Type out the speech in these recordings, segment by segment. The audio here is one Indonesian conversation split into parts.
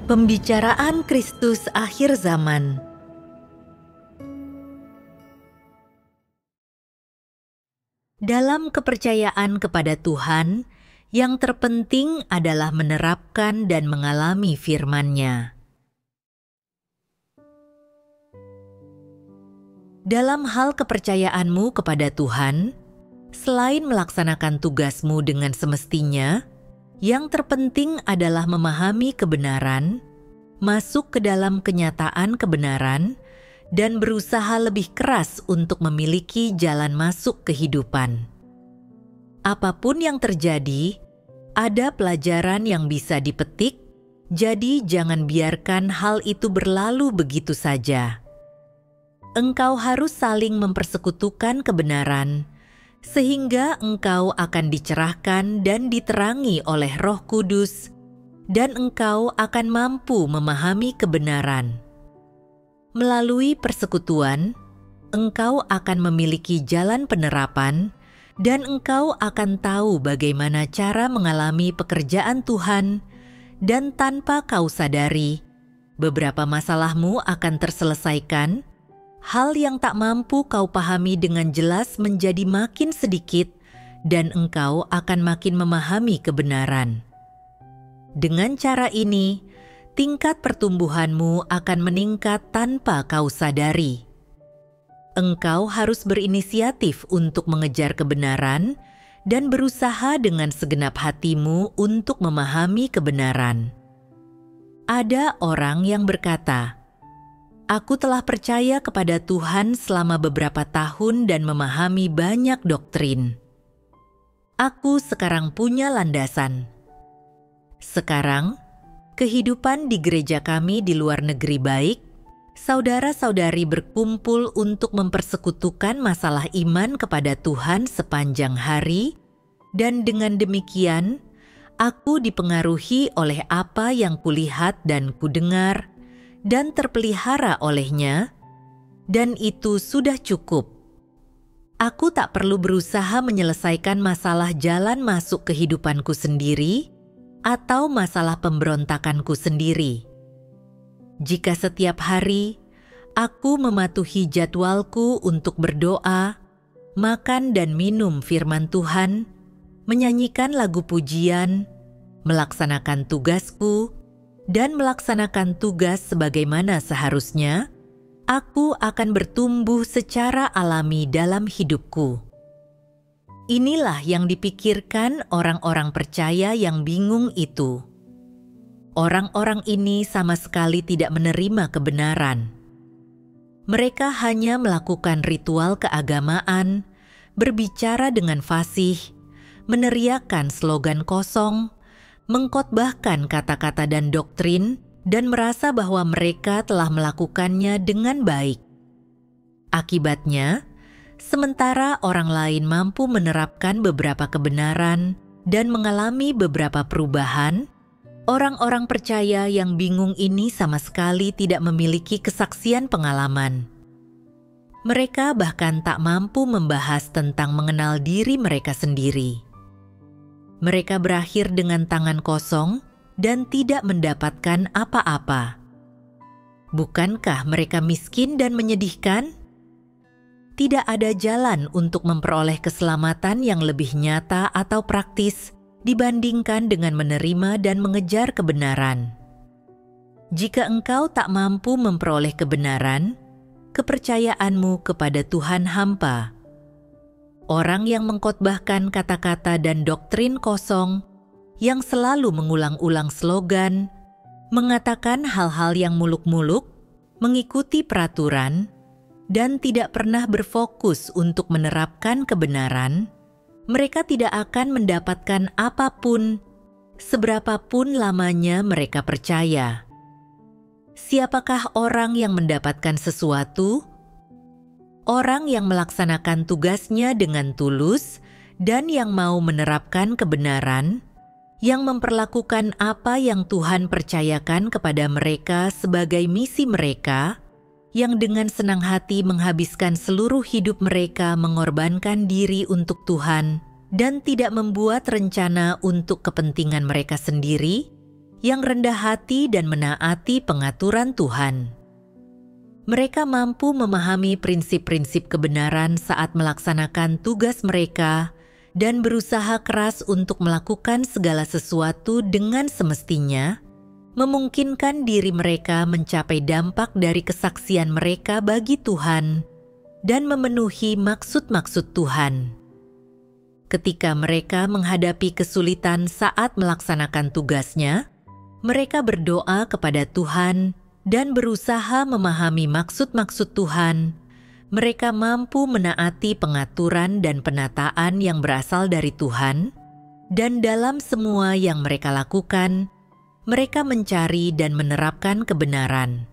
Pembicaraan Kristus akhir zaman. Dalam kepercayaan kepada Tuhan, yang terpenting adalah menerapkan dan mengalami firman-Nya. Dalam hal kepercayaanmu kepada Tuhan, selain melaksanakan tugasmu dengan semestinya, yang terpenting adalah memahami kebenaran, masuk ke dalam kenyataan kebenaran, dan berusaha lebih keras untuk memiliki jalan masuk kehidupan. Apapun yang terjadi, ada pelajaran yang bisa dipetik, jadi jangan biarkan hal itu berlalu begitu saja. Engkau harus saling mempersekutukan kebenaran, sehingga engkau akan dicerahkan dan diterangi oleh Roh Kudus, dan engkau akan mampu memahami kebenaran. Melalui persekutuan, engkau akan memiliki jalan penerapan, dan engkau akan tahu bagaimana cara mengalami pekerjaan Tuhan, dan tanpa kau sadari, beberapa masalahmu akan terselesaikan. Hal yang tak mampu kau pahami dengan jelas menjadi makin sedikit, dan engkau akan makin memahami kebenaran. Dengan cara ini, tingkat pertumbuhanmu akan meningkat tanpa kau sadari. Engkau harus berinisiatif untuk mengejar kebenaran dan berusaha dengan segenap hatimu untuk memahami kebenaran. Ada orang yang berkata, "Aku telah percaya kepada Tuhan selama beberapa tahun dan memahami banyak doktrin. Aku sekarang punya landasan." Sekarang, kehidupan di gereja kami di luar negeri baik, saudara-saudari berkumpul untuk mempersekutukan masalah iman kepada Tuhan sepanjang hari, dan dengan demikian, aku dipengaruhi oleh apa yang kulihat dan kudengar, dan terpelihara olehnya, dan itu sudah cukup. Aku tak perlu berusaha menyelesaikan masalah jalan masuk kehidupanku sendiri atau masalah pemberontakanku sendiri. Jika setiap hari aku mematuhi jadwalku untuk berdoa, makan dan minum firman Tuhan, menyanyikan lagu pujian, melaksanakan tugasku, dan melaksanakan tugas sebagaimana seharusnya, aku akan bertumbuh secara alami dalam hidupku. Inilah yang dipikirkan orang-orang percaya yang bingung itu. Orang-orang ini sama sekali tidak menerima kebenaran. Mereka hanya melakukan ritual keagamaan, berbicara dengan fasih, meneriakkan slogan kosong, mengkhotbahkan kata-kata dan doktrin, dan merasa bahwa mereka telah melakukannya dengan baik. Akibatnya, sementara orang lain mampu menerapkan beberapa kebenaran dan mengalami beberapa perubahan, orang-orang percaya yang bingung ini sama sekali tidak memiliki kesaksian pengalaman. Mereka bahkan tak mampu membahas tentang mengenal diri mereka sendiri. Mereka berakhir dengan tangan kosong dan tidak mendapatkan apa-apa. Bukankah mereka miskin dan menyedihkan? Tidak ada jalan untuk memperoleh keselamatan yang lebih nyata atau praktis dibandingkan dengan menerima dan mengejar kebenaran. Jika engkau tak mampu memperoleh kebenaran, kepercayaanmu kepada Tuhan hampa. Orang yang mengkhotbahkan kata-kata dan doktrin kosong, yang selalu mengulang-ulang slogan, mengatakan hal-hal yang muluk-muluk, mengikuti peraturan, dan tidak pernah berfokus untuk menerapkan kebenaran, mereka tidak akan mendapatkan apapun, seberapapun lamanya mereka percaya. Siapakah orang yang mendapatkan sesuatu? Orang yang melaksanakan tugasnya dengan tulus dan yang mau menerapkan kebenaran, yang memperlakukan apa yang Tuhan percayakan kepada mereka sebagai misi mereka, yang dengan senang hati menghabiskan seluruh hidup mereka mengorbankan diri untuk Tuhan dan tidak membuat rencana untuk kepentingan mereka sendiri, yang rendah hati dan menaati pengaturan Tuhan. Mereka mampu memahami prinsip-prinsip kebenaran saat melaksanakan tugas mereka dan berusaha keras untuk melakukan segala sesuatu dengan semestinya, memungkinkan diri mereka mencapai dampak dari kesaksian mereka bagi Tuhan dan memenuhi maksud-maksud Tuhan. Ketika mereka menghadapi kesulitan saat melaksanakan tugasnya, mereka berdoa kepada Tuhan dan berusaha memahami maksud-maksud Tuhan. Mereka mampu menaati pengaturan dan penataan yang berasal dari Tuhan, dan dalam semua yang mereka lakukan, mereka mencari dan menerapkan kebenaran.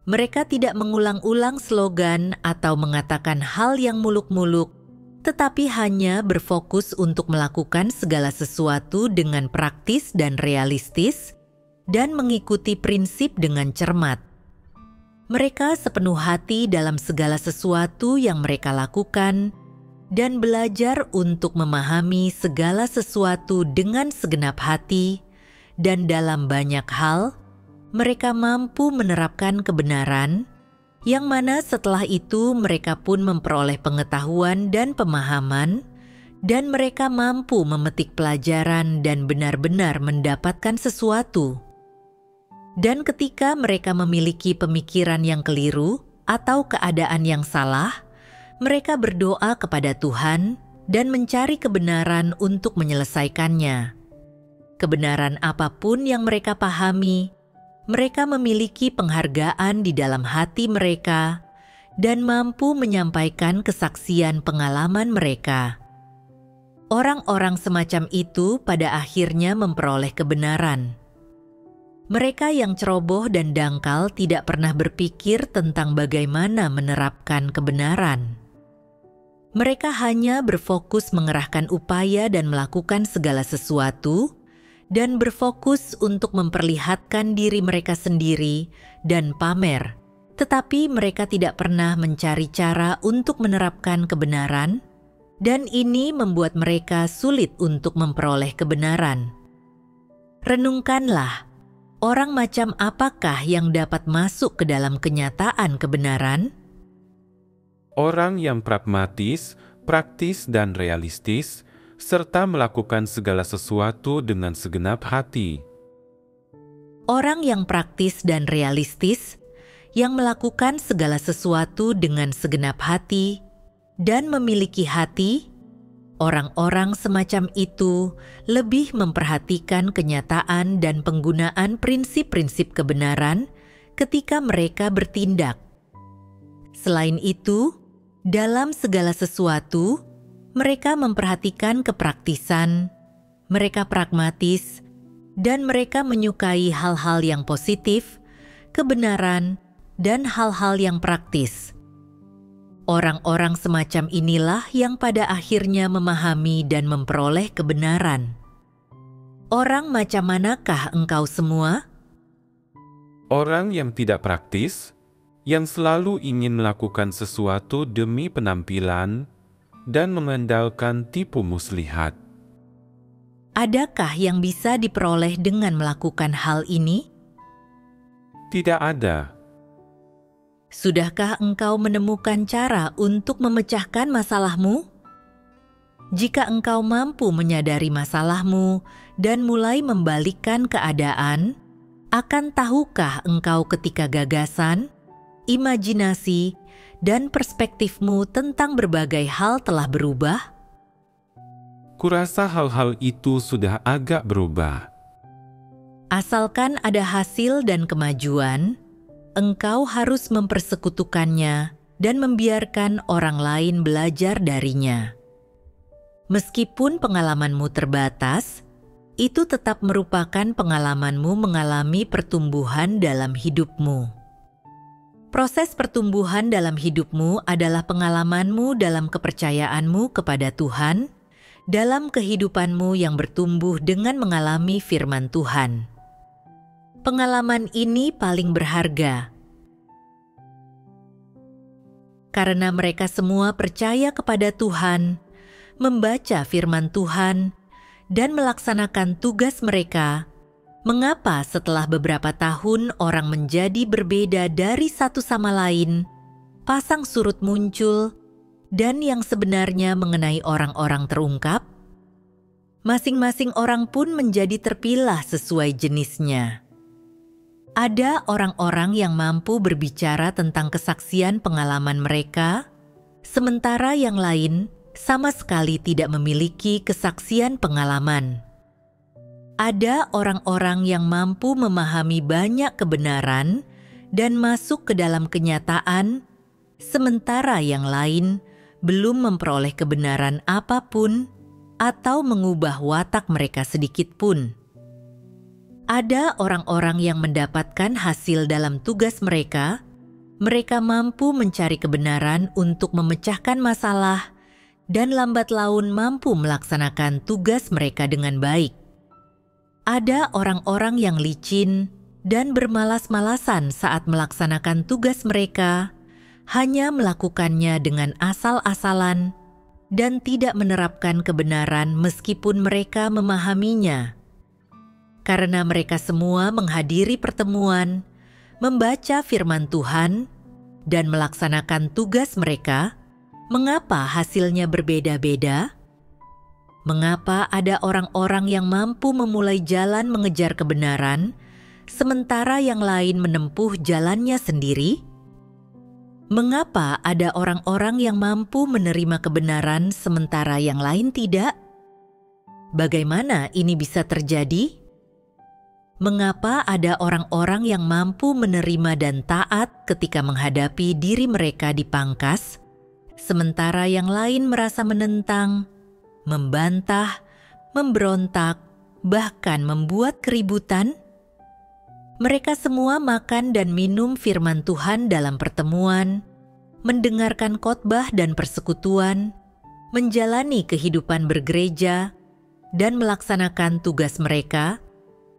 Mereka tidak mengulang-ulang slogan atau mengatakan hal yang muluk-muluk, tetapi hanya berfokus untuk melakukan segala sesuatu dengan praktis dan realistis, dan mengikuti prinsip dengan cermat. Mereka sepenuh hati dalam segala sesuatu yang mereka lakukan dan belajar untuk memahami segala sesuatu dengan segenap hati, dan dalam banyak hal, mereka mampu menerapkan kebenaran, yang mana setelah itu mereka pun memperoleh pengetahuan dan pemahaman, dan mereka mampu memetik pelajaran dan benar-benar mendapatkan sesuatu. Dan ketika mereka memiliki pemikiran yang keliru atau keadaan yang salah, mereka berdoa kepada Tuhan dan mencari kebenaran untuk menyelesaikannya. Kebenaran apapun yang mereka pahami, mereka memiliki penghargaan di dalam hati mereka dan mampu menyampaikan kesaksian pengalaman mereka. Orang-orang semacam itu pada akhirnya memperoleh kebenaran. Mereka yang ceroboh dan dangkal tidak pernah berpikir tentang bagaimana menerapkan kebenaran. Mereka hanya berfokus mengerahkan upaya dan melakukan segala sesuatu, dan berfokus untuk memperlihatkan diri mereka sendiri dan pamer. Tetapi mereka tidak pernah mencari cara untuk menerapkan kebenaran, dan ini membuat mereka sulit untuk memperoleh kebenaran. Renungkanlah, orang macam apakah yang dapat masuk ke dalam kenyataan kebenaran? Orang yang pragmatis, praktis dan realistis, serta melakukan segala sesuatu dengan segenap hati. Orang yang praktis dan realistis, yang melakukan segala sesuatu dengan segenap hati dan memiliki hati, orang-orang semacam itu lebih memperhatikan kenyataan dan penggunaan prinsip-prinsip kebenaran ketika mereka bertindak. Selain itu, dalam segala sesuatu, mereka memperhatikan kepraktisan, mereka pragmatis, dan mereka menyukai hal-hal yang positif, kebenaran, dan hal-hal yang praktis. Orang-orang semacam inilah yang pada akhirnya memahami dan memperoleh kebenaran. Orang macam manakah engkau semua? Orang yang tidak praktis, yang selalu ingin melakukan sesuatu demi penampilan dan mengandalkan tipu muslihat. Adakah yang bisa diperoleh dengan melakukan hal ini? Tidak ada. Sudahkah engkau menemukan cara untuk memecahkan masalahmu? Jika engkau mampu menyadari masalahmu dan mulai membalikkan keadaan, akan tahukah engkau ketika gagasan, imajinasi, dan perspektifmu tentang berbagai hal telah berubah? Kurasa hal-hal itu sudah agak berubah. Asalkan ada hasil dan kemajuan, engkau harus mempersekutukannya dan membiarkan orang lain belajar darinya. Meskipun pengalamanmu terbatas, itu tetap merupakan pengalamanmu mengalami pertumbuhan dalam hidupmu. Proses pertumbuhan dalam hidupmu adalah pengalamanmu dalam kepercayaanmu kepada Tuhan, dalam kehidupanmu yang bertumbuh dengan mengalami firman Tuhan. Pengalaman ini paling berharga, karena mereka semua percaya kepada Tuhan, membaca firman Tuhan, dan melaksanakan tugas mereka. Mengapa setelah beberapa tahun orang menjadi berbeda dari satu sama lain, pasang surut muncul, dan yang sebenarnya mengenai orang-orang terungkap? Masing-masing orang pun menjadi terpilah sesuai jenisnya. Ada orang-orang yang mampu berbicara tentang kesaksian pengalaman mereka, sementara yang lain sama sekali tidak memiliki kesaksian pengalaman. Ada orang-orang yang mampu memahami banyak kebenaran dan masuk ke dalam kenyataan, sementara yang lain belum memperoleh kebenaran apapun atau mengubah watak mereka sedikit pun. Ada orang-orang yang mendapatkan hasil dalam tugas mereka. Mereka mampu mencari kebenaran untuk memecahkan masalah dan lambat laun mampu melaksanakan tugas mereka dengan baik. Ada orang-orang yang licin dan bermalas-malasan saat melaksanakan tugas mereka, hanya melakukannya dengan asal-asalan dan tidak menerapkan kebenaran meskipun mereka memahaminya. Karena mereka semua menghadiri pertemuan, membaca firman Tuhan, dan melaksanakan tugas mereka, mengapa hasilnya berbeda-beda? Mengapa ada orang-orang yang mampu memulai jalan mengejar kebenaran, sementara yang lain menempuh jalannya sendiri? Mengapa ada orang-orang yang mampu menerima kebenaran, sementara yang lain tidak? Bagaimana ini bisa terjadi? Mengapa ada orang-orang yang mampu menerima dan taat ketika menghadapi diri mereka dipangkas, sementara yang lain merasa menentang, membantah, memberontak, bahkan membuat keributan? Mereka semua makan dan minum firman Tuhan dalam pertemuan, mendengarkan khotbah dan persekutuan, menjalani kehidupan bergereja, dan melaksanakan tugas mereka.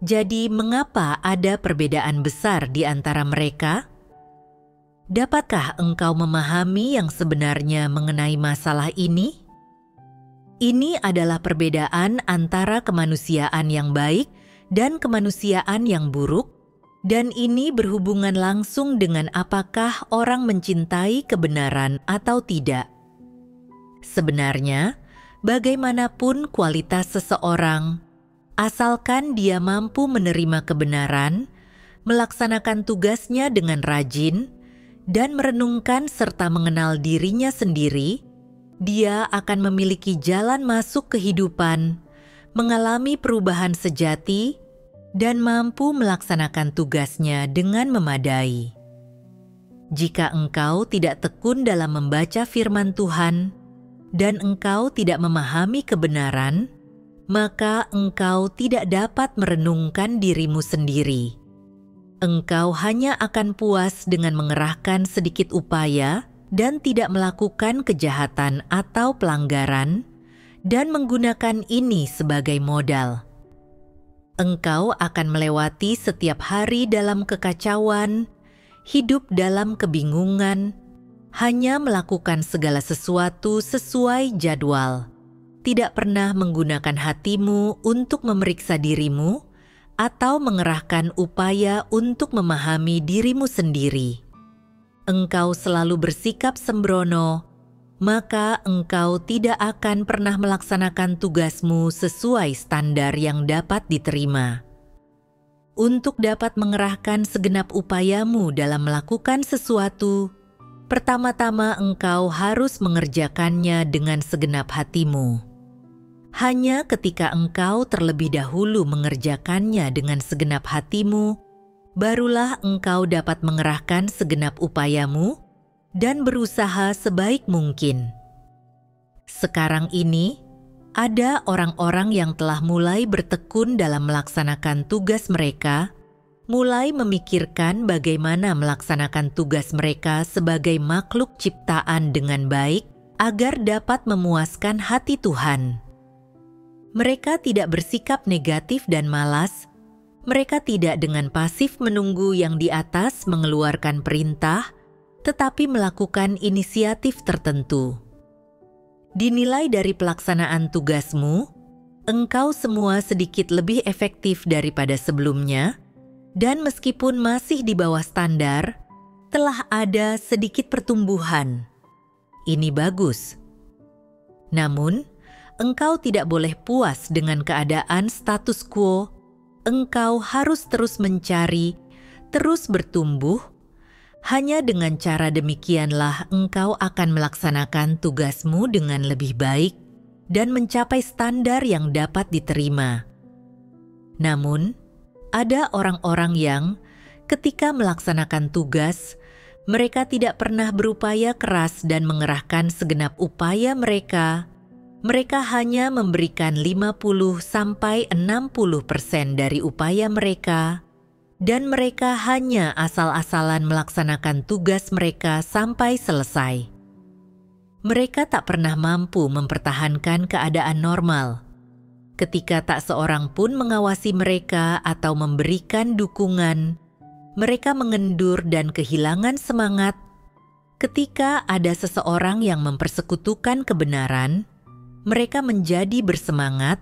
Jadi, mengapa ada perbedaan besar di antara mereka? Dapatkah engkau memahami yang sebenarnya mengenai masalah ini? Ini adalah perbedaan antara kemanusiaan yang baik dan kemanusiaan yang buruk, dan ini berhubungan langsung dengan apakah orang mencintai kebenaran atau tidak. Sebenarnya, bagaimanapun kualitas seseorang, asalkan dia mampu menerima kebenaran, melaksanakan tugasnya dengan rajin, dan merenungkan serta mengenal dirinya sendiri, dia akan memiliki jalan masuk kehidupan, mengalami perubahan sejati, dan mampu melaksanakan tugasnya dengan memadai. Jika engkau tidak tekun dalam membaca firman Tuhan, dan engkau tidak memahami kebenaran, maka engkau tidak dapat merenungkan dirimu sendiri. Engkau hanya akan puas dengan mengerahkan sedikit upaya dan tidak melakukan kejahatan atau pelanggaran, dan menggunakan ini sebagai modal. Engkau akan melewati setiap hari dalam kekacauan, hidup dalam kebingungan, hanya melakukan segala sesuatu sesuai jadwal, tidak pernah menggunakan hatimu untuk memeriksa dirimu, atau mengerahkan upaya untuk memahami dirimu sendiri. Engkau selalu bersikap sembrono, maka engkau tidak akan pernah melaksanakan tugasmu sesuai standar yang dapat diterima. Untuk dapat mengerahkan segenap upayamu dalam melakukan sesuatu, pertama-tama engkau harus mengerjakannya dengan segenap hatimu. Hanya ketika engkau terlebih dahulu mengerjakannya dengan segenap hatimu, barulah engkau dapat mengerahkan segenap upayamu dan berusaha sebaik mungkin. Sekarang ini, ada orang-orang yang telah mulai bertekun dalam melaksanakan tugas mereka, mulai memikirkan bagaimana melaksanakan tugas mereka sebagai makhluk ciptaan dengan baik agar dapat memuaskan hati Tuhan. Mereka tidak bersikap negatif dan malas. Mereka tidak dengan pasif menunggu yang di atas mengeluarkan perintah, tetapi melakukan inisiatif tertentu. Dinilai dari pelaksanaan tugasmu, engkau semua sedikit lebih efektif daripada sebelumnya, dan meskipun masih di bawah standar, telah ada sedikit pertumbuhan. Ini bagus. Namun, engkau tidak boleh puas dengan keadaan status quo. Engkau harus terus mencari, terus bertumbuh. Hanya dengan cara demikianlah engkau akan melaksanakan tugasmu dengan lebih baik dan mencapai standar yang dapat diterima. Namun, ada orang-orang yang ketika melaksanakan tugas, mereka tidak pernah berupaya keras dan mengerahkan segenap upaya mereka. Mereka hanya memberikan 50-60% dari upaya mereka, dan mereka hanya asal-asalan melaksanakan tugas mereka sampai selesai. Mereka tak pernah mampu mempertahankan keadaan normal. Ketika tak seorang pun mengawasi mereka atau memberikan dukungan, mereka mengendur dan kehilangan semangat. Ketika ada seseorang yang mempersekutukan kebenaran, mereka menjadi bersemangat,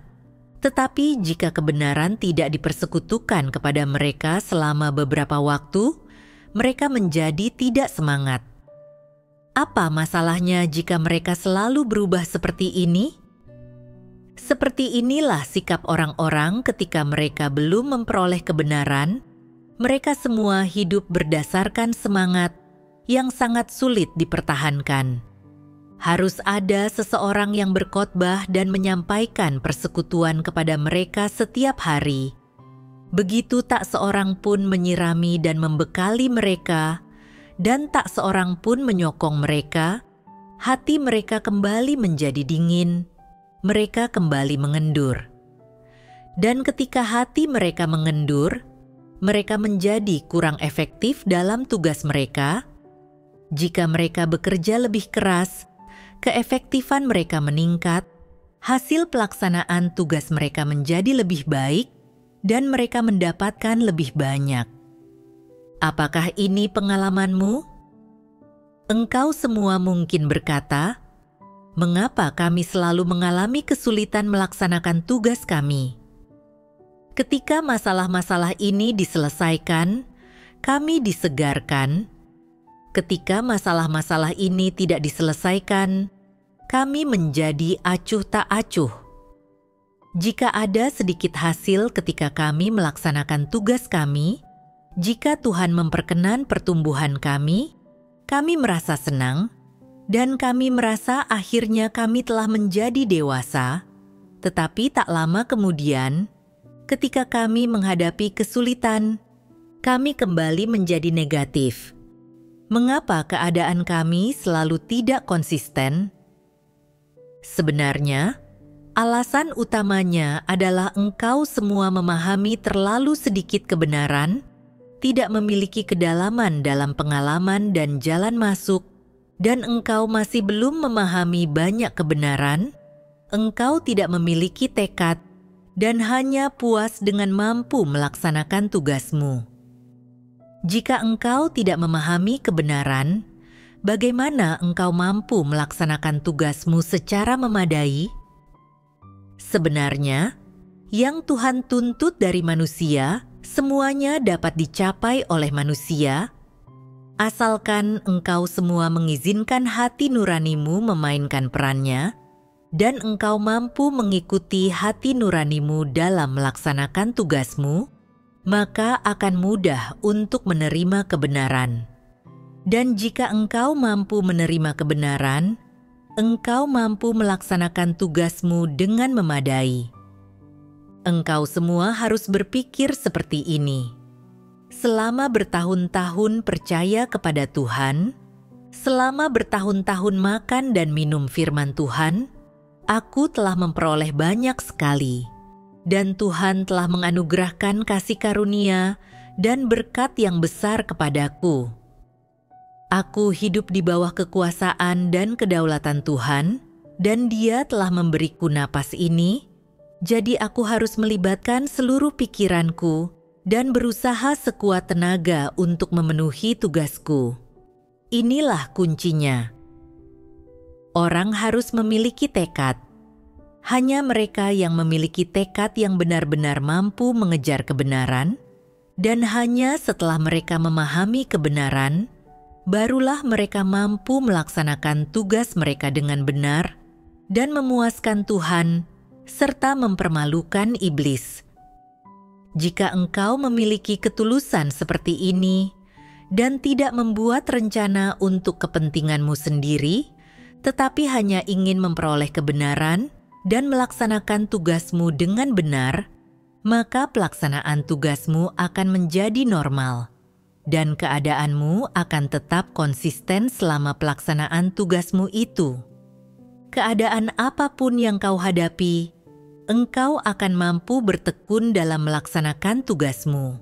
tetapi jika kebenaran tidak dipersekutukan kepada mereka selama beberapa waktu, mereka menjadi tidak semangat. Apa masalahnya jika mereka selalu berubah seperti ini? Seperti inilah sikap orang-orang ketika mereka belum memperoleh kebenaran. Mereka semua hidup berdasarkan semangat yang sangat sulit dipertahankan. Harus ada seseorang yang berkhotbah dan menyampaikan persekutuan kepada mereka setiap hari. Begitu tak seorang pun menyirami dan membekali mereka, dan tak seorang pun menyokong mereka, hati mereka kembali menjadi dingin, mereka kembali mengendur. Dan ketika hati mereka mengendur, mereka menjadi kurang efektif dalam tugas mereka. Jika mereka bekerja lebih keras, keefektifan mereka meningkat, hasil pelaksanaan tugas mereka menjadi lebih baik, dan mereka mendapatkan lebih banyak. Apakah ini pengalamanmu? Engkau semua mungkin berkata, "Mengapa kami selalu mengalami kesulitan melaksanakan tugas kami?" Ketika masalah-masalah ini diselesaikan, kami disegarkan. Ketika masalah-masalah ini tidak diselesaikan, kami menjadi acuh tak acuh. Jika ada sedikit hasil ketika kami melaksanakan tugas kami, jika Tuhan memperkenan pertumbuhan kami merasa senang, dan kami merasa akhirnya kami telah menjadi dewasa. Tetapi tak lama kemudian, ketika kami menghadapi kesulitan, kami kembali menjadi negatif. Mengapa keadaan kami selalu tidak konsisten? Sebenarnya, alasan utamanya adalah engkau semua memahami terlalu sedikit kebenaran, tidak memiliki kedalaman dalam pengalaman dan jalan masuk, dan engkau masih belum memahami banyak kebenaran. Engkau tidak memiliki tekad dan hanya puas dengan mampu melaksanakan tugasmu. Jika engkau tidak memahami kebenaran, bagaimana engkau mampu melaksanakan tugasmu secara memadai? Sebenarnya, yang Tuhan tuntut dari manusia, semuanya dapat dicapai oleh manusia, asalkan engkau semua mengizinkan hati nuranimu memainkan perannya, dan engkau mampu mengikuti hati nuranimu dalam melaksanakan tugasmu, maka akan mudah untuk menerima kebenaran. Dan jika engkau mampu menerima kebenaran, engkau mampu melaksanakan tugasmu dengan memadai. Engkau semua harus berpikir seperti ini. Selama bertahun-tahun percaya kepada Tuhan, selama bertahun-tahun makan dan minum firman Tuhan, aku telah memperoleh banyak sekali. Dan Tuhan telah menganugerahkan kasih karunia dan berkat yang besar kepadaku. Aku hidup di bawah kekuasaan dan kedaulatan Tuhan, dan Dia telah memberiku napas ini, jadi aku harus melibatkan seluruh pikiranku dan berusaha sekuat tenaga untuk memenuhi tugasku. Inilah kuncinya. Orang harus memiliki tekad. Hanya mereka yang memiliki tekad yang benar-benar mampu mengejar kebenaran, dan hanya setelah mereka memahami kebenaran, barulah mereka mampu melaksanakan tugas mereka dengan benar dan memuaskan Tuhan serta mempermalukan iblis. Jika engkau memiliki ketulusan seperti ini dan tidak membuat rencana untuk kepentinganmu sendiri, tetapi hanya ingin memperoleh kebenaran dan melaksanakan tugasmu dengan benar, maka pelaksanaan tugasmu akan menjadi normal, dan keadaanmu akan tetap konsisten selama pelaksanaan tugasmu itu. Keadaan apapun yang kau hadapi, engkau akan mampu bertekun dalam melaksanakan tugasmu.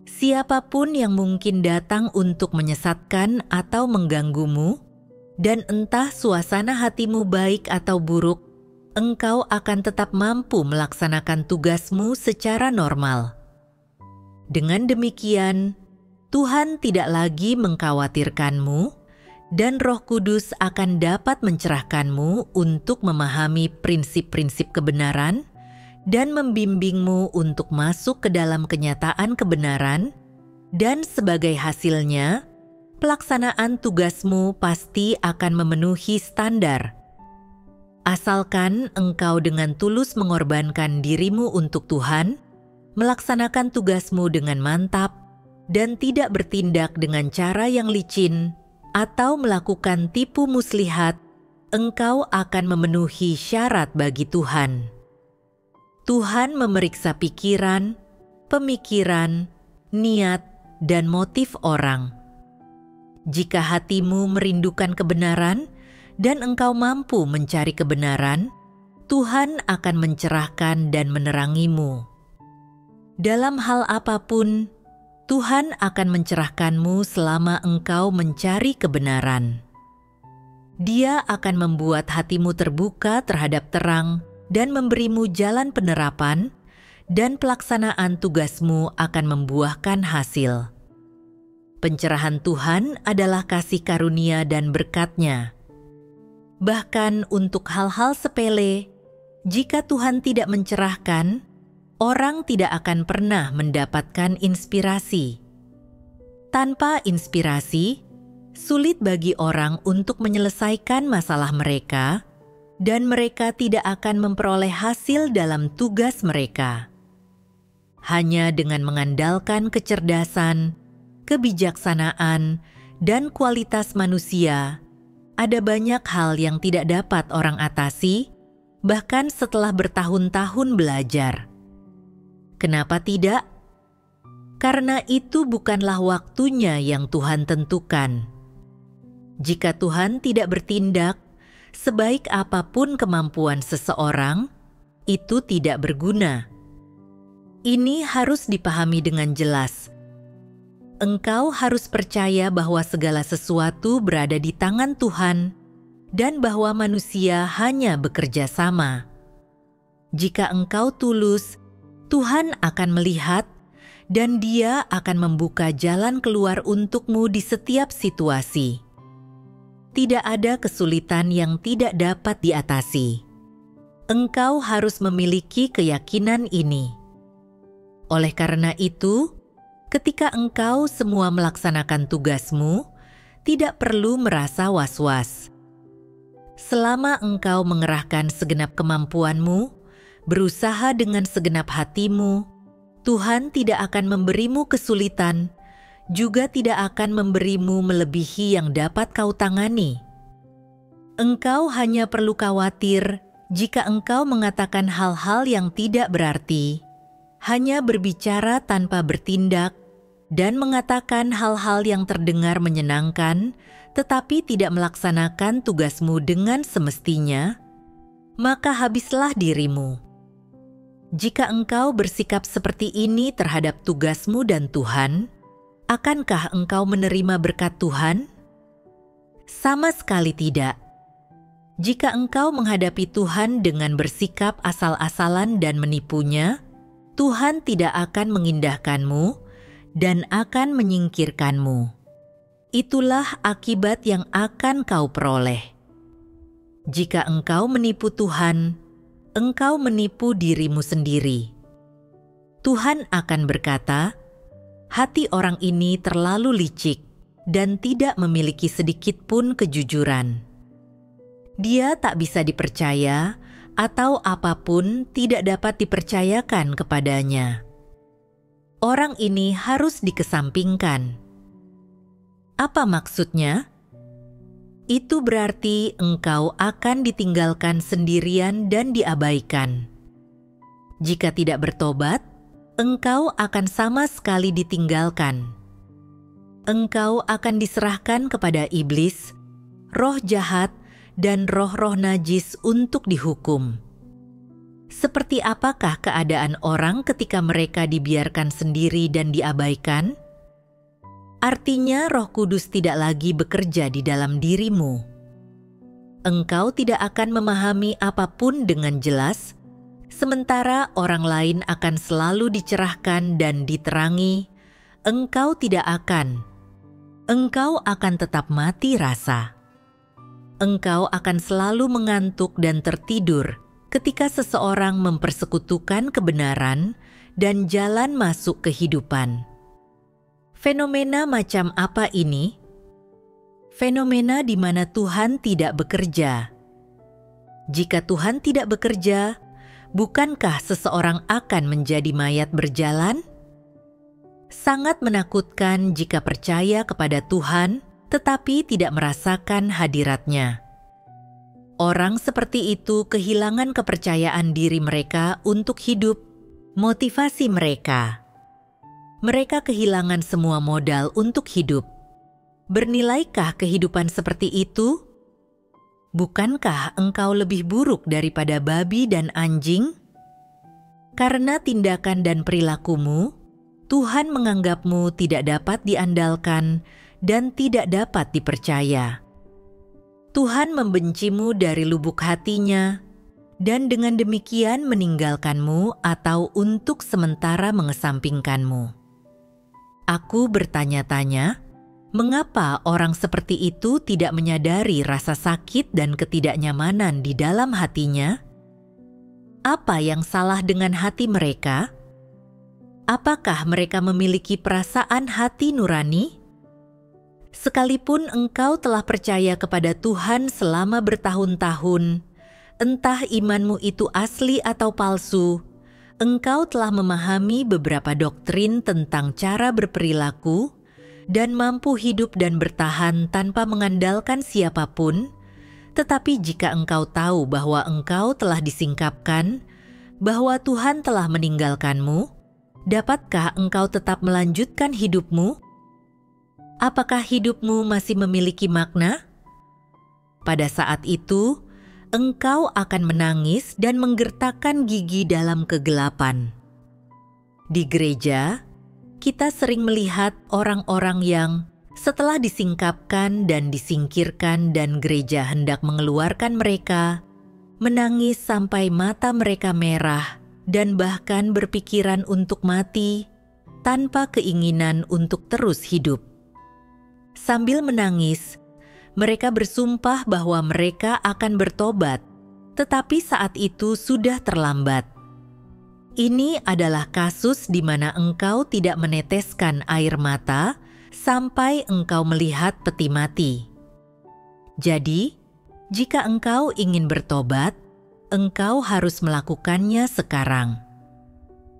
Siapapun yang mungkin datang untuk menyesatkan atau mengganggumu, dan entah suasana hatimu baik atau buruk, engkau akan tetap mampu melaksanakan tugasmu secara normal. Dengan demikian, Tuhan tidak lagi mengkhawatirkanmu, dan Roh Kudus akan dapat mencerahkanmu untuk memahami prinsip-prinsip kebenaran dan membimbingmu untuk masuk ke dalam kenyataan kebenaran, dan sebagai hasilnya, pelaksanaan tugasmu pasti akan memenuhi standar. Asalkan engkau dengan tulus mengorbankan dirimu untuk Tuhan, melaksanakan tugasmu dengan mantap, dan tidak bertindak dengan cara yang licin atau melakukan tipu muslihat, engkau akan memenuhi syarat bagi Tuhan. Tuhan memeriksa pikiran, pemikiran, niat, dan motif orang. Jika hatimu merindukan kebenaran, dan engkau mampu mencari kebenaran, Tuhan akan mencerahkan dan menerangimu. Dalam hal apapun, Tuhan akan mencerahkanmu selama engkau mencari kebenaran. Dia akan membuat hatimu terbuka terhadap terang dan memberimu jalan penerapan, dan pelaksanaan tugasmu akan membuahkan hasil. Pencerahan Tuhan adalah kasih karunia dan berkat-Nya. Bahkan untuk hal-hal sepele, jika Tuhan tidak mencerahkan, orang tidak akan pernah mendapatkan inspirasi. Tanpa inspirasi, sulit bagi orang untuk menyelesaikan masalah mereka, dan mereka tidak akan memperoleh hasil dalam tugas mereka. Hanya dengan mengandalkan kecerdasan, kebijaksanaan, dan kualitas manusia, ada banyak hal yang tidak dapat orang atasi, bahkan setelah bertahun-tahun belajar. Kenapa tidak? Karena itu bukanlah waktunya yang Tuhan tentukan. Jika Tuhan tidak bertindak, sebaik apapun kemampuan seseorang, itu tidak berguna. Ini harus dipahami dengan jelas. Engkau harus percaya bahwa segala sesuatu berada di tangan Tuhan dan bahwa manusia hanya bekerja sama. Jika engkau tulus, Tuhan akan melihat dan Dia akan membuka jalan keluar untukmu di setiap situasi. Tidak ada kesulitan yang tidak dapat diatasi. Engkau harus memiliki keyakinan ini. Oleh karena itu, ketika engkau semua melaksanakan tugasmu, tidak perlu merasa was-was. Selama engkau mengerahkan segenap kemampuanmu, berusaha dengan segenap hatimu, Tuhan tidak akan memberimu kesulitan, juga tidak akan memberimu melebihi yang dapat kau tangani. Engkau hanya perlu khawatir jika engkau mengatakan hal-hal yang tidak berarti, hanya berbicara tanpa bertindak, dan mengatakan hal-hal yang terdengar menyenangkan, tetapi tidak melaksanakan tugasmu dengan semestinya, maka habislah dirimu. Jika engkau bersikap seperti ini terhadap tugasmu dan Tuhan, akankah engkau menerima berkat Tuhan? Sama sekali tidak. Jika engkau menghadapi Tuhan dengan bersikap asal-asalan dan menipunya, Tuhan tidak akan mengindahkanmu dan akan menyingkirkanmu. Itulah akibat yang akan kau peroleh. Jika engkau menipu Tuhan, engkau menipu dirimu sendiri. Tuhan akan berkata, hati orang ini terlalu licik dan tidak memiliki sedikit pun kejujuran. Dia tak bisa dipercaya atau apapun tidak dapat dipercayakan kepadanya. Orang ini harus dikesampingkan. Apa maksudnya? Itu berarti engkau akan ditinggalkan sendirian dan diabaikan. Jika tidak bertobat, engkau akan sama sekali ditinggalkan. Engkau akan diserahkan kepada iblis, roh jahat, dan roh-roh najis untuk dihukum. Seperti apakah keadaan orang ketika mereka dibiarkan sendiri dan diabaikan? Artinya Roh Kudus tidak lagi bekerja di dalam dirimu. Engkau tidak akan memahami apapun dengan jelas, sementara orang lain akan selalu dicerahkan dan diterangi. Engkau tidak akan. Engkau akan tetap mati rasa. Engkau akan selalu mengantuk dan tertidur ketika seseorang mempersekutukan kebenaran dan jalan masuk kehidupan. Fenomena macam apa ini? Fenomena di mana Tuhan tidak bekerja. Jika Tuhan tidak bekerja, bukankah seseorang akan menjadi mayat berjalan? Sangat menakutkan jika percaya kepada Tuhan tetapi tidak merasakan hadirat-Nya. Orang seperti itu kehilangan kepercayaan diri mereka untuk hidup, motivasi mereka. Mereka kehilangan semua modal untuk hidup. Bernilaikah kehidupan seperti itu? Bukankah engkau lebih buruk daripada babi dan anjing? Karena tindakan dan perilakumu, Tuhan menganggapmu tidak dapat diandalkan dan tidak dapat dipercaya. Tuhan membencimu dari lubuk hatinya, dan dengan demikian meninggalkanmu atau untuk sementara mengesampingkanmu. Aku bertanya-tanya, mengapa orang seperti itu tidak menyadari rasa sakit dan ketidaknyamanan di dalam hatinya? Apa yang salah dengan hati mereka? Apakah mereka memiliki perasaan hati nurani? Sekalipun engkau telah percaya kepada Tuhan selama bertahun-tahun, entah imanmu itu asli atau palsu, engkau telah memahami beberapa doktrin tentang cara berperilaku dan mampu hidup dan bertahan tanpa mengandalkan siapapun. Tetapi jika engkau tahu bahwa engkau telah disingkapkan, bahwa Tuhan telah meninggalkanmu, dapatkah engkau tetap melanjutkan hidupmu? Apakah hidupmu masih memiliki makna? Pada saat itu, engkau akan menangis dan menggertakkan gigi dalam kegelapan. Di gereja, kita sering melihat orang-orang yang setelah disingkapkan dan disingkirkan dan gereja hendak mengeluarkan mereka, menangis sampai mata mereka merah dan bahkan berpikiran untuk mati tanpa keinginan untuk terus hidup. Sambil menangis, mereka bersumpah bahwa mereka akan bertobat, tetapi saat itu sudah terlambat. Ini adalah kasus di mana engkau tidak meneteskan air mata sampai engkau melihat peti mati. Jadi, jika engkau ingin bertobat, engkau harus melakukannya sekarang.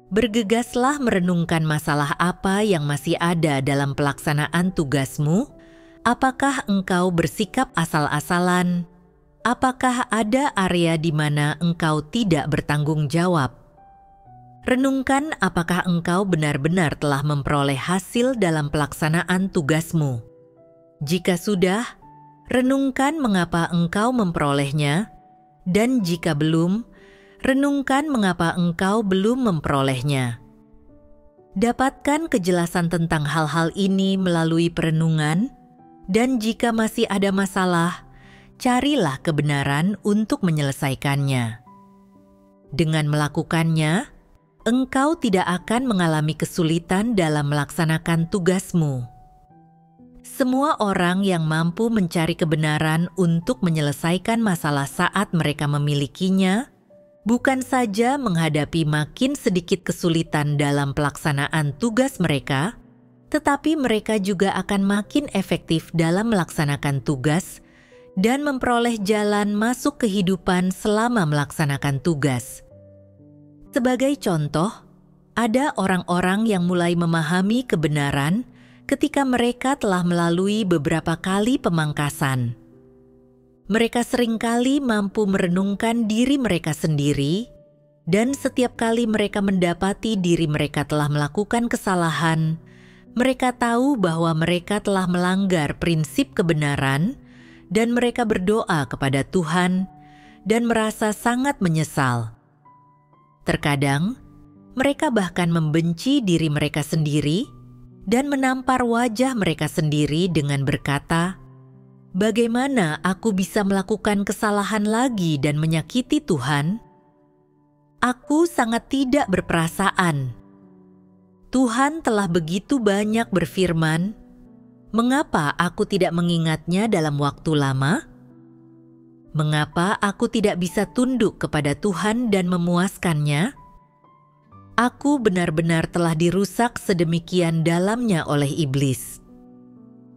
Bergegaslah merenungkan masalah apa yang masih ada dalam pelaksanaan tugasmu. Apakah engkau bersikap asal-asalan? Apakah ada area di mana engkau tidak bertanggung jawab? Renungkan apakah engkau benar-benar telah memperoleh hasil dalam pelaksanaan tugasmu. Jika sudah, renungkan mengapa engkau memperolehnya, dan jika belum, renungkan mengapa engkau belum memperolehnya. Dapatkan kejelasan tentang hal-hal ini melalui perenungan, dan jika masih ada masalah, carilah kebenaran untuk menyelesaikannya. Dengan melakukannya, engkau tidak akan mengalami kesulitan dalam melaksanakan tugasmu. Semua orang yang mampu mencari kebenaran untuk menyelesaikan masalah saat mereka memilikinya, bukan saja menghadapi makin sedikit kesulitan dalam pelaksanaan tugas mereka, tetapi mereka juga akan makin efektif dalam melaksanakan tugas dan memperoleh jalan masuk kehidupan selama melaksanakan tugas. Sebagai contoh, ada orang-orang yang mulai memahami kebenaran ketika mereka telah melalui beberapa kali pemangkasan. Mereka seringkali mampu merenungkan diri mereka sendiri, dan setiap kali mereka mendapati diri mereka telah melakukan kesalahan, mereka tahu bahwa mereka telah melanggar prinsip kebenaran, dan mereka berdoa kepada Tuhan dan merasa sangat menyesal. Terkadang, mereka bahkan membenci diri mereka sendiri dan menampar wajah mereka sendiri dengan berkata, "Bagaimana aku bisa melakukan kesalahan lagi dan menyakiti Tuhan? Aku sangat tidak berperasaan. Tuhan telah begitu banyak berfirman, mengapa aku tidak mengingatnya dalam waktu lama? Mengapa aku tidak bisa tunduk kepada Tuhan dan memuaskannya? Aku benar-benar telah dirusak sedemikian dalamnya oleh iblis.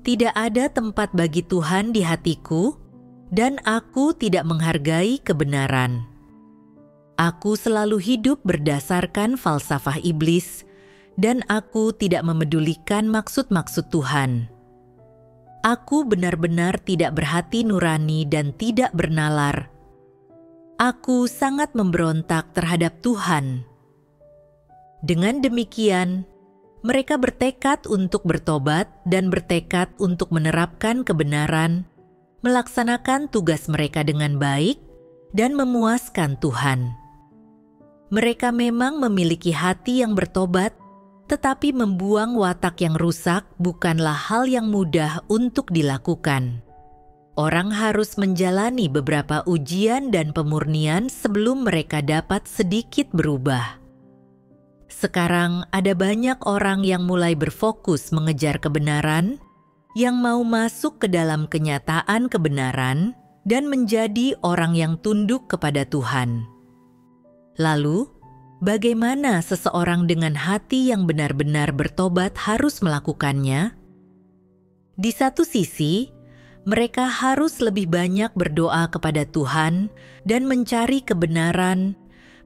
Tidak ada tempat bagi Tuhan di hatiku, dan aku tidak menghargai kebenaran. Aku selalu hidup berdasarkan falsafah iblis, dan aku tidak memedulikan maksud-maksud Tuhan. Aku benar-benar tidak berhati nurani dan tidak bernalar. Aku sangat memberontak terhadap Tuhan." Dengan demikian, mereka bertekad untuk bertobat dan bertekad untuk menerapkan kebenaran, melaksanakan tugas mereka dengan baik, dan memuaskan Tuhan. Mereka memang memiliki hati yang bertobat, tetapi membuang watak yang rusak bukanlah hal yang mudah untuk dilakukan. Orang harus menjalani beberapa ujian dan pemurnian sebelum mereka dapat sedikit berubah. Sekarang ada banyak orang yang mulai berfokus mengejar kebenaran, yang mau masuk ke dalam kenyataan kebenaran dan menjadi orang yang tunduk kepada Tuhan. Lalu, bagaimana seseorang dengan hati yang benar-benar bertobat harus melakukannya? Di satu sisi, mereka harus lebih banyak berdoa kepada Tuhan dan mencari kebenaran,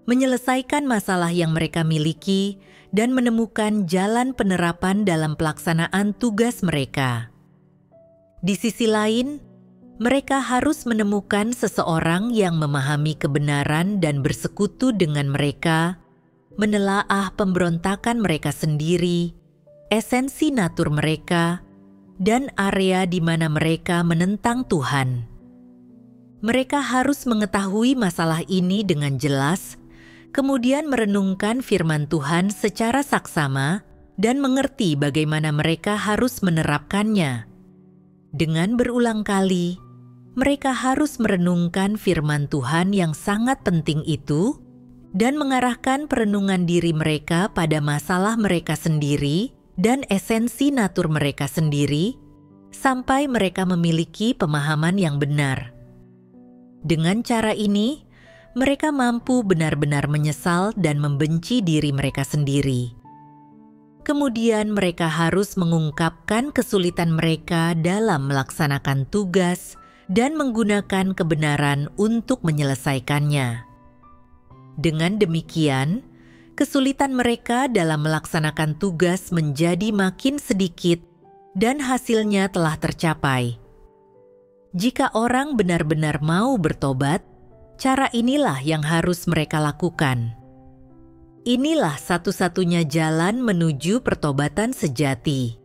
menyelesaikan masalah yang mereka miliki, dan menemukan jalan penerapan dalam pelaksanaan tugas mereka. Di sisi lain, mereka harus menemukan seseorang yang memahami kebenaran dan bersekutu dengan mereka, menelaah pemberontakan mereka sendiri, esensi natur mereka, dan area di mana mereka menentang Tuhan. Mereka harus mengetahui masalah ini dengan jelas, kemudian merenungkan firman Tuhan secara saksama dan mengerti bagaimana mereka harus menerapkannya. Dengan berulang kali, mereka harus merenungkan firman Tuhan yang sangat penting itu dan mengarahkan perenungan diri mereka pada masalah mereka sendiri dan esensi natur mereka sendiri sampai mereka memiliki pemahaman yang benar. Dengan cara ini, mereka mampu benar-benar menyesal dan membenci diri mereka sendiri. Kemudian mereka harus mengungkapkan kesulitan mereka dalam melaksanakan tugas dan menggunakan kebenaran untuk menyelesaikannya. Dengan demikian, kesulitan mereka dalam melaksanakan tugas menjadi makin sedikit dan hasilnya telah tercapai. Jika orang benar-benar mau bertobat, cara inilah yang harus mereka lakukan. Inilah satu-satunya jalan menuju pertobatan sejati.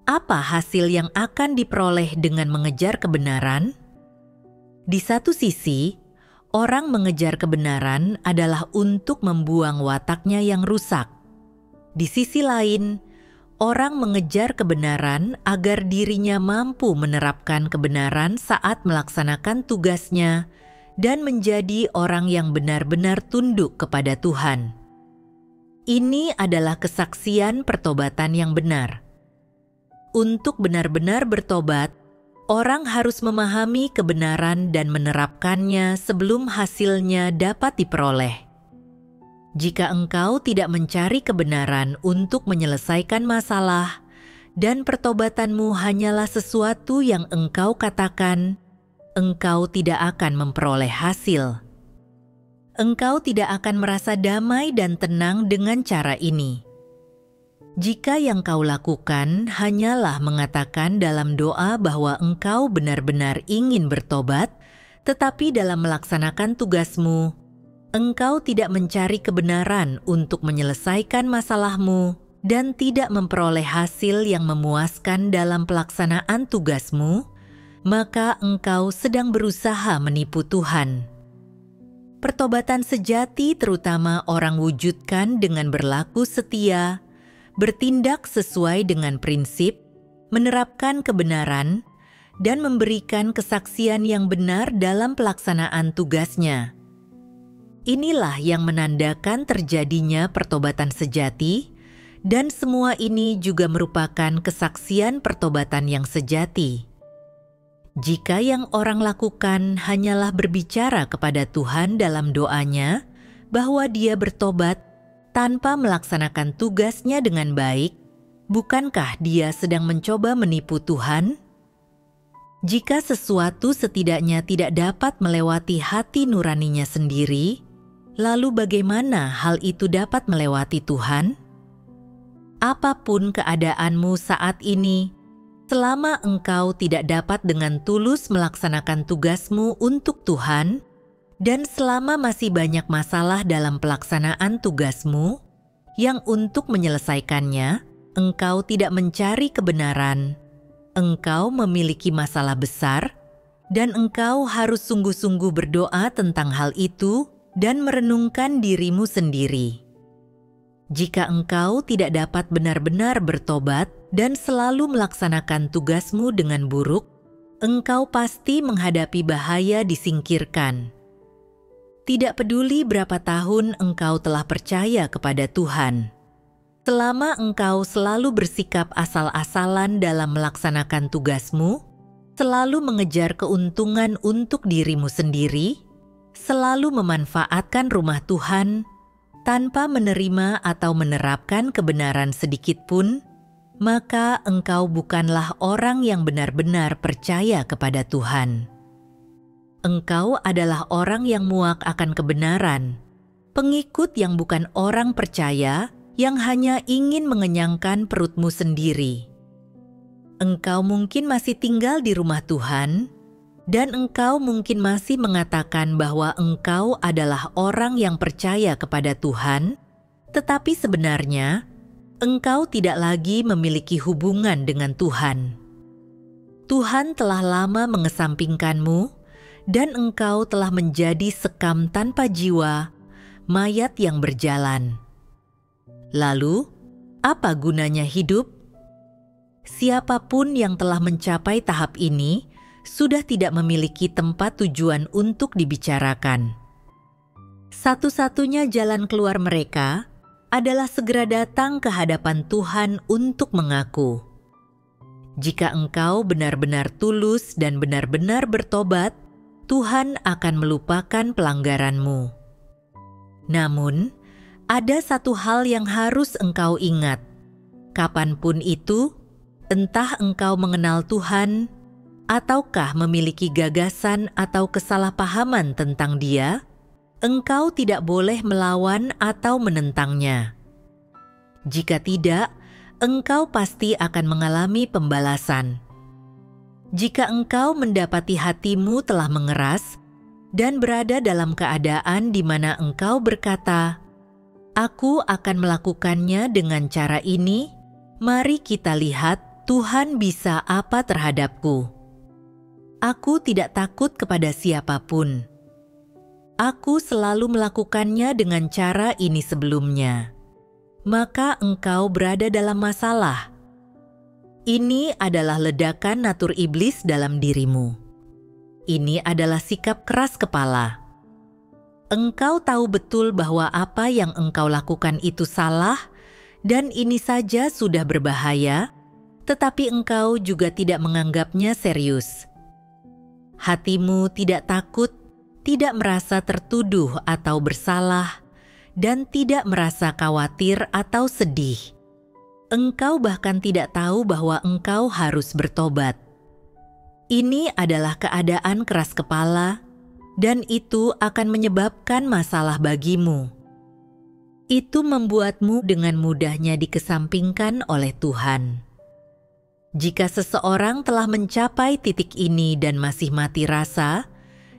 Apa hasil yang akan diperoleh dengan mengejar kebenaran? Di satu sisi, orang mengejar kebenaran adalah untuk membuang wataknya yang rusak. Di sisi lain, orang mengejar kebenaran agar dirinya mampu menerapkan kebenaran saat melaksanakan tugasnya dan menjadi orang yang benar-benar tunduk kepada Tuhan. Ini adalah kesaksian pertobatan yang benar. Untuk benar-benar bertobat, orang harus memahami kebenaran dan menerapkannya sebelum hasilnya dapat diperoleh. Jika engkau tidak mencari kebenaran untuk menyelesaikan masalah, dan pertobatanmu hanyalah sesuatu yang engkau katakan, engkau tidak akan memperoleh hasil. Engkau tidak akan merasa damai dan tenang dengan cara ini. Jika yang kau lakukan hanyalah mengatakan dalam doa bahwa engkau benar-benar ingin bertobat, tetapi dalam melaksanakan tugasmu, engkau tidak mencari kebenaran untuk menyelesaikan masalahmu dan tidak memperoleh hasil yang memuaskan dalam pelaksanaan tugasmu, maka engkau sedang berusaha menipu Tuhan. Pertobatan sejati terutama orang wujudkan dengan berlaku setia, bertindak sesuai dengan prinsip, menerapkan kebenaran, dan memberikan kesaksian yang benar dalam pelaksanaan tugasnya. Inilah yang menandakan terjadinya pertobatan sejati, dan semua ini juga merupakan kesaksian pertobatan yang sejati. Jika yang orang lakukan hanyalah berbicara kepada Tuhan dalam doanya bahwa dia bertobat tanpa melaksanakan tugasnya dengan baik, bukankah dia sedang mencoba menipu Tuhan? Jika sesuatu setidaknya tidak dapat melewati hati nuraninya sendiri, lalu bagaimana hal itu dapat melewati Tuhan? Apapun keadaanmu saat ini, selama engkau tidak dapat dengan tulus melaksanakan tugasmu untuk Tuhan, dan selama masih banyak masalah dalam pelaksanaan tugasmu, yang untuk menyelesaikannya, engkau tidak mencari kebenaran, engkau memiliki masalah besar, dan engkau harus sungguh-sungguh berdoa tentang hal itu dan merenungkan dirimu sendiri. Jika engkau tidak dapat benar-benar bertobat dan selalu melaksanakan tugasmu dengan buruk, engkau pasti menghadapi bahaya disingkirkan. Tidak peduli berapa tahun engkau telah percaya kepada Tuhan, selama engkau selalu bersikap asal-asalan dalam melaksanakan tugasmu, selalu mengejar keuntungan untuk dirimu sendiri, selalu memanfaatkan rumah Tuhan, tanpa menerima atau menerapkan kebenaran sedikit pun, maka engkau bukanlah orang yang benar-benar percaya kepada Tuhan. Engkau adalah orang yang muak akan kebenaran, pengikut yang bukan orang percaya yang hanya ingin mengenyangkan perutmu sendiri. Engkau mungkin masih tinggal di rumah Tuhan, dan engkau mungkin masih mengatakan bahwa engkau adalah orang yang percaya kepada Tuhan, tetapi sebenarnya engkau tidak lagi memiliki hubungan dengan Tuhan. Tuhan telah lama mengesampingkanmu, dan engkau telah menjadi sekam tanpa jiwa, mayat yang berjalan. Lalu, apa gunanya hidup? Siapapun yang telah mencapai tahap ini sudah tidak memiliki tempat tujuan untuk dibicarakan. Satu-satunya jalan keluar mereka adalah segera datang ke hadapan Tuhan untuk mengaku. Jika engkau benar-benar tulus dan benar-benar bertobat, Tuhan akan melupakan pelanggaranmu. Namun, ada satu hal yang harus engkau ingat. Kapanpun itu, entah engkau mengenal Tuhan, ataukah memiliki gagasan atau kesalahpahaman tentang Dia, engkau tidak boleh melawan atau menentangnya. Jika tidak, engkau pasti akan mengalami pembalasan. Jika engkau mendapati hatimu telah mengeras dan berada dalam keadaan di mana engkau berkata, "Aku akan melakukannya dengan cara ini, mari kita lihat Tuhan bisa apa terhadapku. Aku tidak takut kepada siapapun. Aku selalu melakukannya dengan cara ini sebelumnya." Maka engkau berada dalam masalah. Ini adalah ledakan natur iblis dalam dirimu. Ini adalah sikap keras kepala. Engkau tahu betul bahwa apa yang engkau lakukan itu salah, dan ini saja sudah berbahaya, tetapi engkau juga tidak menganggapnya serius. Hatimu tidak takut, tidak merasa tertuduh atau bersalah, dan tidak merasa khawatir atau sedih. Engkau bahkan tidak tahu bahwa engkau harus bertobat. Ini adalah keadaan keras kepala, dan itu akan menyebabkan masalah bagimu. Itu membuatmu dengan mudahnya dikesampingkan oleh Tuhan. Jika seseorang telah mencapai titik ini dan masih mati rasa,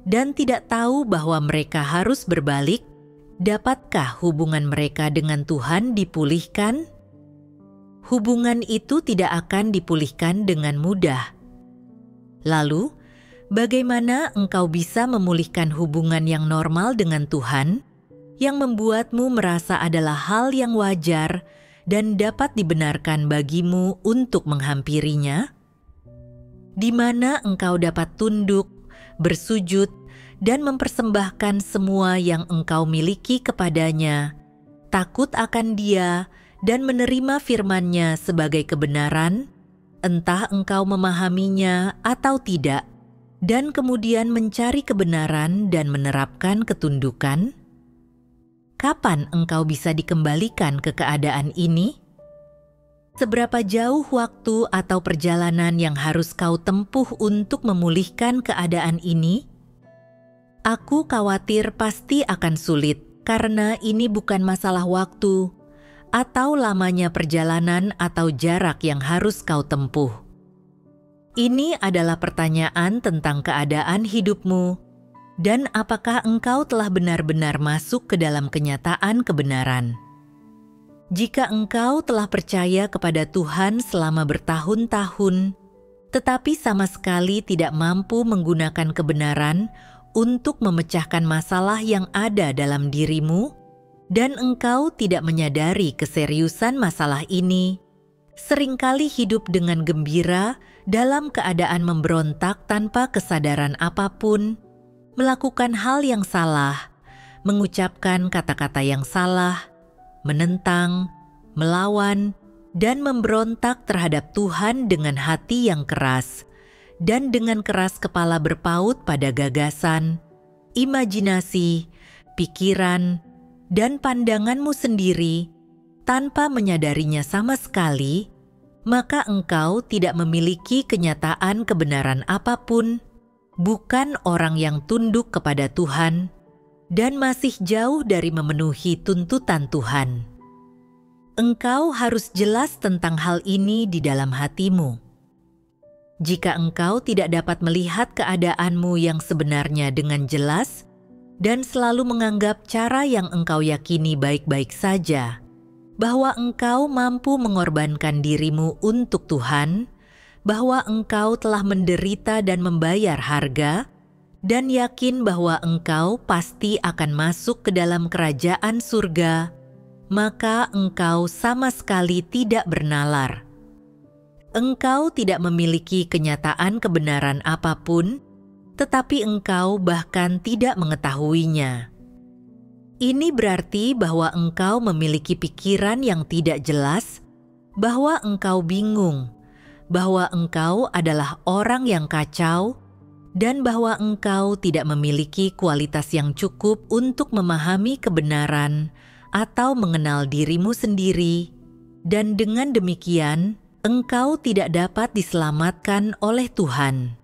dan tidak tahu bahwa mereka harus berbalik, dapatkah hubungan mereka dengan Tuhan dipulihkan? Hubungan itu tidak akan dipulihkan dengan mudah. Lalu, bagaimana engkau bisa memulihkan hubungan yang normal dengan Tuhan, yang membuatmu merasa adalah hal yang wajar dan dapat dibenarkan bagimu untuk menghampirinya? Di mana engkau dapat tunduk, bersujud, dan mempersembahkan semua yang engkau miliki kepadanya, takut akan Dia, dan menerima firman-Nya sebagai kebenaran, entah engkau memahaminya atau tidak, dan kemudian mencari kebenaran dan menerapkan ketundukan? Kapan engkau bisa dikembalikan ke keadaan ini? Seberapa jauh waktu atau perjalanan yang harus kau tempuh untuk memulihkan keadaan ini? Aku khawatir pasti akan sulit, karena ini bukan masalah waktu atau lamanya perjalanan atau jarak yang harus kau tempuh. Ini adalah pertanyaan tentang keadaan hidupmu, dan apakah engkau telah benar-benar masuk ke dalam kenyataan kebenaran. Jika engkau telah percaya kepada Tuhan selama bertahun-tahun, tetapi sama sekali tidak mampu menggunakan kebenaran untuk memecahkan masalah yang ada dalam dirimu, dan engkau tidak menyadari keseriusan masalah ini, seringkali hidup dengan gembira dalam keadaan memberontak tanpa kesadaran apapun, melakukan hal yang salah, mengucapkan kata-kata yang salah, menentang, melawan, dan memberontak terhadap Tuhan dengan hati yang keras, dan dengan keras kepala berpaut pada gagasan, imajinasi, pikiran, dan pandanganmu sendiri, tanpa menyadarinya sama sekali, maka engkau tidak memiliki kenyataan kebenaran apapun, bukan orang yang tunduk kepada Tuhan, dan masih jauh dari memenuhi tuntutan Tuhan. Engkau harus jelas tentang hal ini di dalam hatimu. Jika engkau tidak dapat melihat keadaanmu yang sebenarnya dengan jelas, dan selalu menganggap cara yang engkau yakini baik-baik saja, bahwa engkau mampu mengorbankan dirimu untuk Tuhan, bahwa engkau telah menderita dan membayar harga, dan yakin bahwa engkau pasti akan masuk ke dalam kerajaan surga, maka engkau sama sekali tidak bernalar. Engkau tidak memiliki kenyataan kebenaran apapun, tetapi engkau bahkan tidak mengetahuinya. Ini berarti bahwa engkau memiliki pikiran yang tidak jelas, bahwa engkau bingung, bahwa engkau adalah orang yang kacau, dan bahwa engkau tidak memiliki kualitas yang cukup untuk memahami kebenaran atau mengenal dirimu sendiri, dan dengan demikian engkau tidak dapat diselamatkan oleh Tuhan.